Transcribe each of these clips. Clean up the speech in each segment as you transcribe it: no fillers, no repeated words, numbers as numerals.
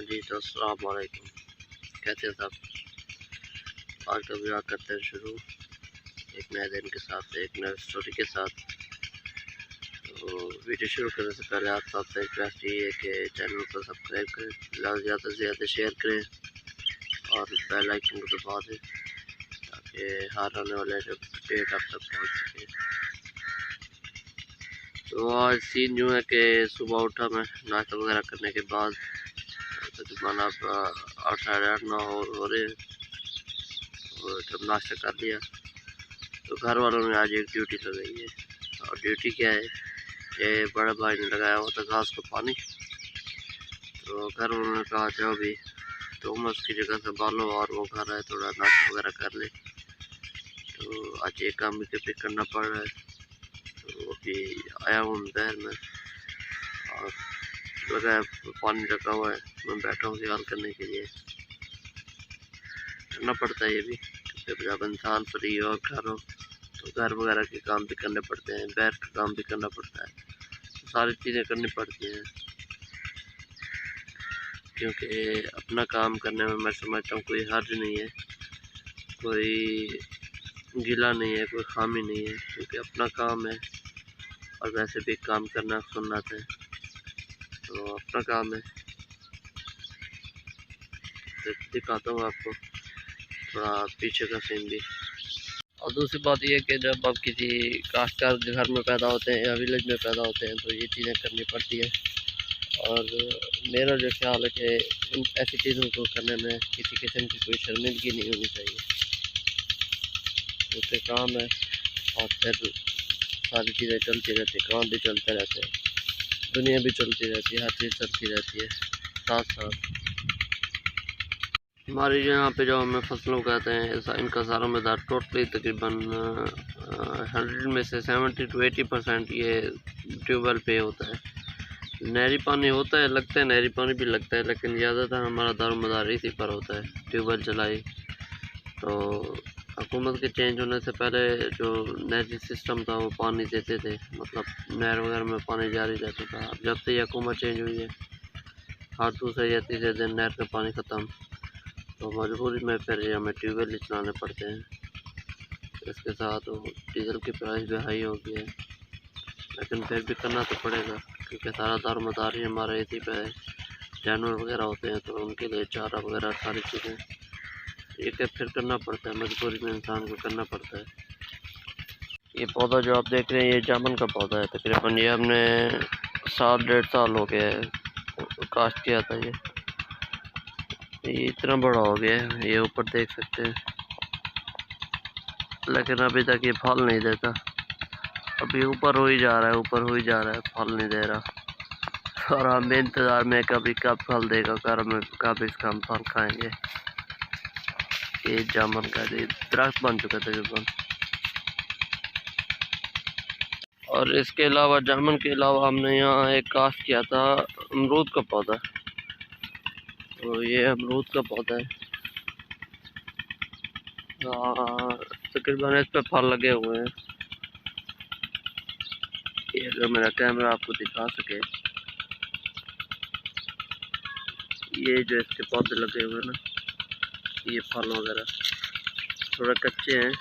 जी तो अस्सलाम वालेकुम, कैसे हैं सब। आज का ब्लॉग करते हैं शुरू एक नए दिन के साथ, एक नए स्टोरी के साथ। तो वीडियो शुरू करने से पहले आप सबसे रिक्वेस्ट ये है कि चैनल को सब्सक्राइब करें, ज़्यादा से ज़्यादा शेयर करें और बेल आइकन को दबा दें ताकि हर आने वाले अपडेट आप तक पहुँच सके। तो आज सीन यूँ है कि सुबह उठा मैं नाश्ता वगैरह करने के बाद, तकरीबन अब 8 साढ़े 8 9 हो रहे हैं। और जब नाश्ता कर लिया तो घर वालों ने आज एक ड्यूटी लगाई है। और ड्यूटी क्या है, ये बड़े भाई ने लगाया हुआ था घास को पानी। तो घर वालों ने कहा जाओ भी तुम उसकी जगह संभालो और वो घर है थोड़ा नाश्ता वगैरह कर ले। तो आज एक काम भी करना पड़ रहा है। तो अभी आया हूँ दोपहर में और लगा पानी रखा हुआ है, मैं बैठा हूँ ख्याल करने के लिए। करना पड़ता है ये भी, क्योंकि जब इंसान फ्री हो घर हो तो घर वगैरह के काम भी करने पड़ते हैं, बैठ का काम भी करना पड़ता है, तो सारी चीज़ें करनी पड़ती हैं। क्योंकि अपना काम करने में मैं समझता हूँ कोई हर्ज नहीं है, कोई गिला नहीं है, कोई खामी नहीं है, क्योंकि अपना काम है। और वैसे भी काम करना सुन्नत है, तो अपना काम है। तो दिखाता हूँ आपको थोड़ा पीछे का सीन भी। और दूसरी बात यह कि जब आप किसी काश्तकार के घर में पैदा होते हैं या विलेज में पैदा होते हैं तो ये चीज़ें करनी पड़ती है। और मेरा जो ख्याल है कि इन ऐसी चीज़ों को करने में किसी किस्म की कोई शर्मिंदगी नहीं होनी चाहिए, क्योंकि काम है और फिर सारी चीज़ें चलती रहती हैं, काम भी चलते रहते हैं, दुनिया भी चलती रहती है, हर चीज़ चलती रहती है साथ साथ। हमारे यहाँ पे जो हमें फसल उगाते हैं इनका सारा मदार टोटली तकरीबन 100 में से 70 to 80% ये ट्यूबवेल पे होता है। नहरी पानी होता है, लगता है नहरी पानी भी लगता है, लेकिन ज़्यादातर हमारा दारोमदार इसी पर होता है, ट्यूबवेल चलाई। तो हुकूमत के चेंज होने से पहले जो नहरी सिस्टम था वो पानी देते थे, मतलब नहर वगैरह में पानी जारी रहता था। अब जब से ये हुकूमत चेंज हुई है, हर दूसरे या तीसरे दिन नहर का पानी ख़त्म, तो मजबूरी में फिर ये हमें ट्यूबवेल ही चलाने पड़ते हैं। इसके साथ डीजल की प्राइस भी हाई हो गई है, लेकिन फिर भी करना तो पड़ेगा, क्योंकि सारा दारोमदार ही हमारा इसी पे है। जानवर वगैरह होते हैं तो उनके लिए चारा वगैरह सारी चीज़ें एक फिर करना पड़ता है, मजबूरी में इंसान को करना पड़ता है। ये पौधा जो आप देख रहे हैं ये जामुन का पौधा है। तकरीबन ये हमने 7 डेढ़ साल हो गया है काश्त किया था। ये इतना बड़ा हो गया है, ये ऊपर देख सकते हैं, लेकिन अभी तक ये फल नहीं देता। अभी ऊपर हो ही जा रहा है, ऊपर हो ही जा रहा है, फल नहीं दे रहा। और हम इंतज़ार में कभी कब फल देगा, कब इसका हम फल खाएंगे। ये जामुन का दरख्त बन चुका तकरीबन। और इसके अलावा जामुन के अलावा हमने यहाँ एक काश्त किया था अमरूद का पौधा। तो ये अमरूद का पौधा है, तकरीबन इस पर फल लगे हुए हैं। ये अगर मेरा कैमरा आपको दिखा सके, ये जो इसके पौधे लगे हुए हैं ना, ये फल वगैरह थोड़ा कच्चे हैं।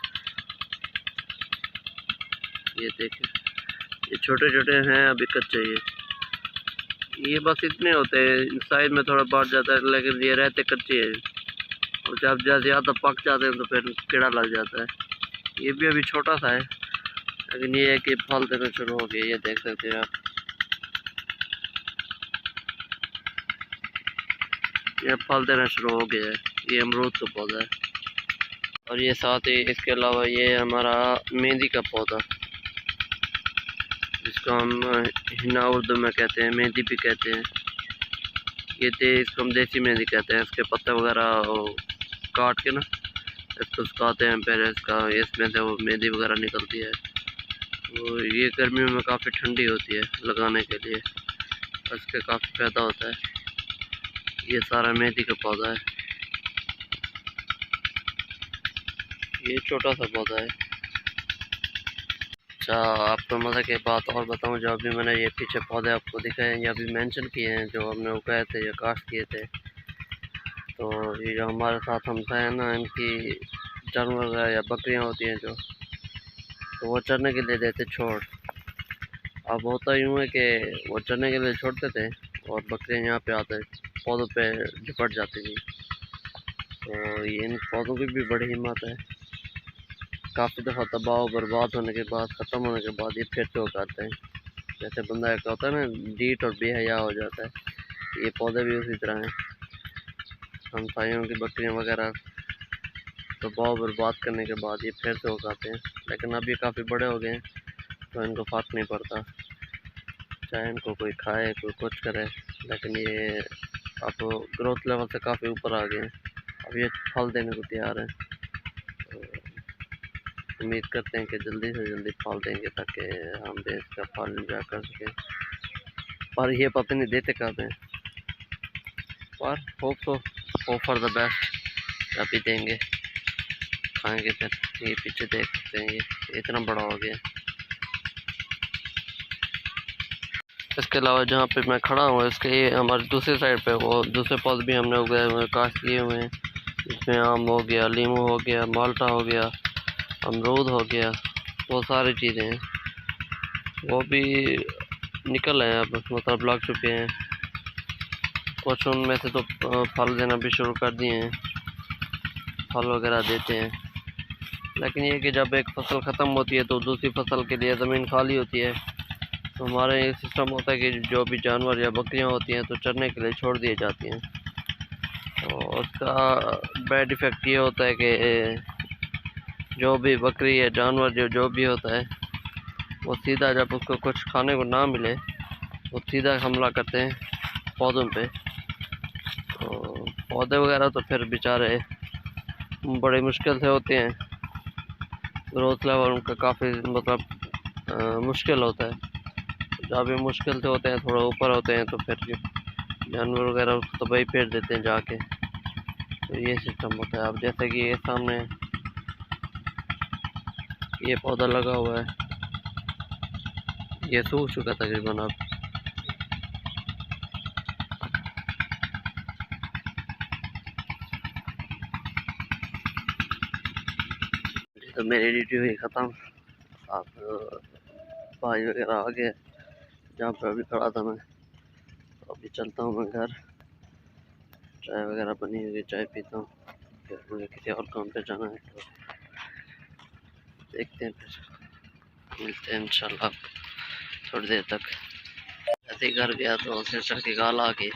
ये देखें, ये छोटे छोटे हैं, अभी कच्चे। ये बस इतने होते हैं, साइज में थोड़ा बढ़ जाता है, लेकिन ये रहते कच्चे हैं। और जब ज़्यादा पक जाते हैं तो फिर कीड़ा लग जाता है। ये भी अभी छोटा सा है, लेकिन ये है कि फल देना शुरू हो गया। ये देख सकते हैं आप, ये फल देना शुरू हो गया है। ये अमरूद का पौधा है। और ये साथ ही इसके अलावा ये हमारा मेहंदी का पौधा, जिसको हम हिना उर्दू में कहते हैं, मेहंदी भी कहते हैं। इसको हम देसी मेहंदी कहते हैं। इसके पत्ते वगैरह काट के ना इसको सुखाते हैं, फिर इसमें से वो मेहंदी वगैरह निकलती है। तो ये गर्मियों में काफ़ी ठंडी होती है लगाने के लिए, इसके काफ़ी फ़ायदा होता है। ये सारा मेहंदी का पौधा है, ये छोटा सा पौधा है। अच्छा, आपको मज़े की बात और बताऊं, जो अभी मैंने ये पीछे पौधे आपको दिखाए हैं या अभी मेंशन किए हैं, जो हमने उगाए थे या काश्त किए थे, तो ये जो हमारे साथ हमसाए हैं ना, इनकी जानवर या बकरियां होती हैं जो, तो वो चरने के लिए देते छोड़। अब होता यूँ है कि वो चरने के लिए छोड़ते थे और बकरियां यहाँ पे आते पौधों पे लिपट जाती थी। तो ये इन पौधों की भी बड़ी हिम्मत है। काफ़ी दफ़ा तबाह बर्बाद होने के बाद, ख़त्म होने के बाद ये फिर से उगाते हैं। जैसे बंदा एक होता है ना डीठ और बेहया हो जाता है, ये पौधे भी उसी तरह हैं। हमसायों की बकरियां वगैरह तबाह बर्बाद करने के बाद ये फिर से उगाते हैं। लेकिन अब ये काफ़ी बड़े हो गए हैं तो इनको फ़र्क नहीं पड़ता, चाहे इनको कोई खाए कोई कुछ करे। लेकिन ये अब ग्रोथ लेवल से काफ़ी ऊपर आ गए हैं, अब ये फल देने को तैयार हैं। तो उम्मीद करते हैं कि जल्दी से जल्दी फल देंगे ताकि हम भी इसका फल इंजॉय कर सकें। पर ये पता नहीं देते कब हैं, पर होप फॉर द बेस्ट, अभी देंगे खाएंगे। फिर ये पीछे देख सकते हैं, ये इतना बड़ा हो गया। इसके अलावा जहाँ पे मैं खड़ा हूँ इसके ये हमारी दूसरी साइड पे वो दूसरे पौधे भी हमने उगाए हुए काश्त किए हुए हैं। इसमें आम हो गया, लीमू हो गया, माल्टा हो गया, अमरूद हो गया, वो सारी चीज़ें हैं। वो भी निकल हैं अब, मतलब लग चुके हैं। कुछ उनमें से तो फल देना भी शुरू कर दिए हैं, फल वगैरह देते हैं। लेकिन ये कि जब एक फसल ख़त्म होती है तो दूसरी फसल के लिए ज़मीन खाली होती है। तो हमारे ये सिस्टम होता है कि जो भी जानवर या बकरियां होती हैं तो चरने के लिए छोड़ दी जाती हैं। तो उसका बैड इफ़ेक्ट ये होता है कि जो भी बकरी या जानवर जो भी होता है वो सीधा जब उसको कुछ खाने को ना मिले वो सीधा हमला करते हैं पौधों पे। तो पौधे वगैरह तो फिर बेचारे बड़े मुश्किल से होते हैं, ग्रोथ लेवल उनका काफ़ी मतलब मुश्किल होता है। जब भी मुश्किल से होते हैं, थोड़ा ऊपर होते हैं, तो फिर जानवर वगैरह उसको तबाही फेर देते हैं जाके। तो ये सिस्टम होता है। अब जैसे कि ये सामने ये पौधा लगा हुआ है, ये सूख चुका तकरीबन। अब तो मेरी ड्यूटी हुई ख़त्म। आप भाई वगैरह आ गए जहाँ पर अभी खड़ा था मैं। तो अभी चलता हूँ मैं घर, चाय वगैरह बनी हुई, चाय पीता हूँ, फिर मुझे किसी और काम पे जाना है। तो देखते हैं, फिर मिलते हैं इंशाल्लाह थोड़ी देर तक। ऐसे ही घर गया तो सिस्टर की गाल आ गई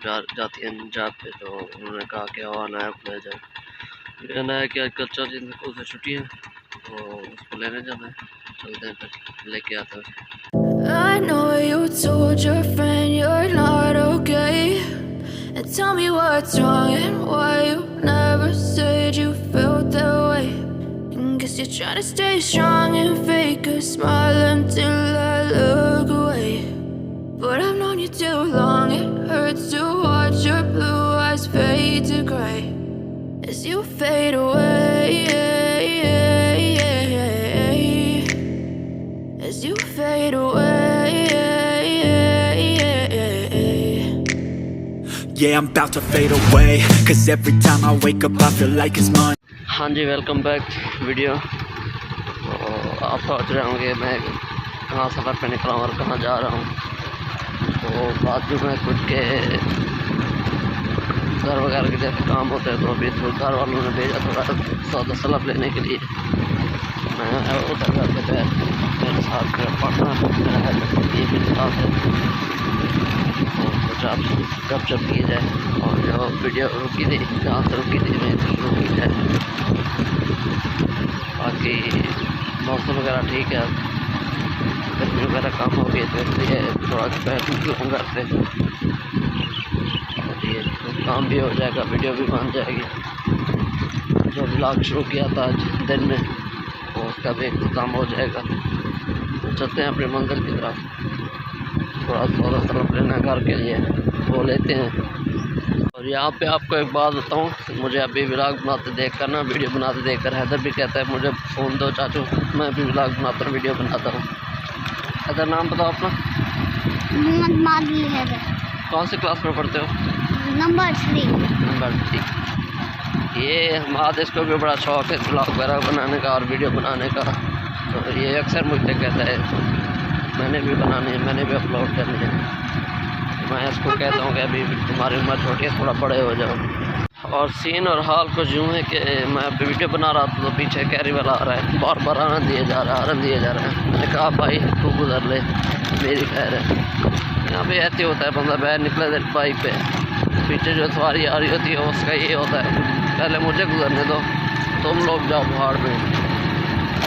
जाती है जॉब पे, तो उन्होंने कहा कि हवा नायब ले जाए। कहना है कि आजकल 4 दिन स्कूल से छुट्टी है तो उसको लेने जाना है। चलते हैं फिर, लेके आता है। I know you told your friend you're not okay, and tell me what's wrong and why you never said you felt that way. And guess you're trying to stay strong and fake a smile until I look away. But I've known you too long, it hurts to watch your blue eyes fade to gray as you fade away, as you fade away. Yeah, I'm about to fade away, cause every time I wake up I feel like it's Monday. हाँ जी, welcome back video. तो आप सोच रहे होंगे मैं कहाँ सफ़र पे निकला हूँ और कहाँ जा रहा हूँ। तो बात जो मैं कुछ के घर वगैरह के जैसे काम होते हैं, तो अभी तो घर वालों ने भेजा थोड़ा सौदा सलाह लेने के लिए। मैं उधर घर पे मेरे साथ पार्टनर है, ये भी साथ है। तो कुछ आप गपशप की जाए और जो वीडियो रुकी थी जहाँ से रुकी थी मैं शुरू की जाए। बाकी मौसम वगैरह ठीक है, गर्मी वगैरह कम हो गई तो इसलिए थोड़ा दोपहर निकलूँ घर से। ये काम भी हो जाएगा, वीडियो भी बन जाएगी। जो व्लॉग शुरू किया था आज दिन में वो उसका भी इंतज़ाम हो जाएगा। तो चलते हैं अपनी मंजिल की तरफ। थोड़ा सौदा तरफ लेना घर के लिए वो लेते हैं। और यहाँ पे आपको एक बात बताऊँ, मुझे अभी व्लॉग बनाते देख कर ना, वीडियो बनाते देख कर हैदर भी कहता है मुझे फ़ोन दो चाचू, मैं भी व्लॉग बनाता हूँ, वीडियो बनाता हूँ। हैदर, नाम बताओ अपना। मोहम्मद मादी हैदर। कौन सी क्लास में पढ़ते हो? नंबर 3। नंबर 3। ये हमारा इसको भी बड़ा शौक़ है ब्लॉग वगैरह बनाने का और वीडियो बनाने का, तो ये अक्सर मुझसे कहता है मैंने भी बनानी है, मैंने भी अपलोड करनी है। मैं इसको कहता हूँ कि अभी तुम्हारी उम्र छोटी है, थोड़ा बड़े हो जाओ। और सीन और हाल कुछ यूँ है कि मैं वीडियो बना रहा था तो पीछे कैरी वाला आ रहा है, बार बार आनंद दिए जा रहा है, आनंद दिए जा रहा है। मैंने कहा भाई तू गुजर ले, मेरी खैर है। यहाँ पे ऐसे होता है, बंदा बाहर निकले बाइक पे, पीछे जो सवारी आ रही होती है उसका ये होता है पहले मुझे गुजरने दो, तुम लोग जाओ पहाड़ में।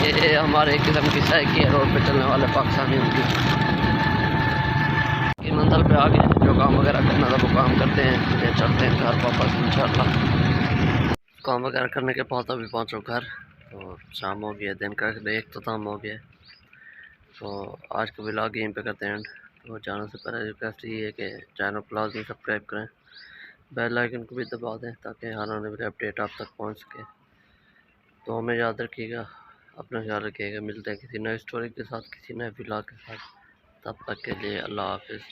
ये हमारे एक किस्म की साइकिल है रोड पे चलने वाले पाकिस्तानी उनकी। मंजिल पे आ गए, जो काम वगैरह करना था वो काम करते हैं, फिर चलते हैं घर वापस इंशाल्लाह। काम वगैरह करने के बाद अभी पहुँचो घर, तो शाम हो गया, दिन का इख्तिताम हो गया। तो आज का व्लॉग यहीं पे करते हैं एंड। तो जाने से पहले रिक्वेस्ट ये है कि चैनल को लाजमी सब्सक्राइब करें, बेल आइकन को भी दबा दें ताकि हर आने वाली अपडेट आप तक पहुँच सके। तो हमें याद रखिएगा, अपना ख्याल रखिएगा। मिलते हैं किसी नई स्टोरी के साथ, किसी नए व्लॉग के साथ। तब तक के लिए अल्लाह हाफिज़।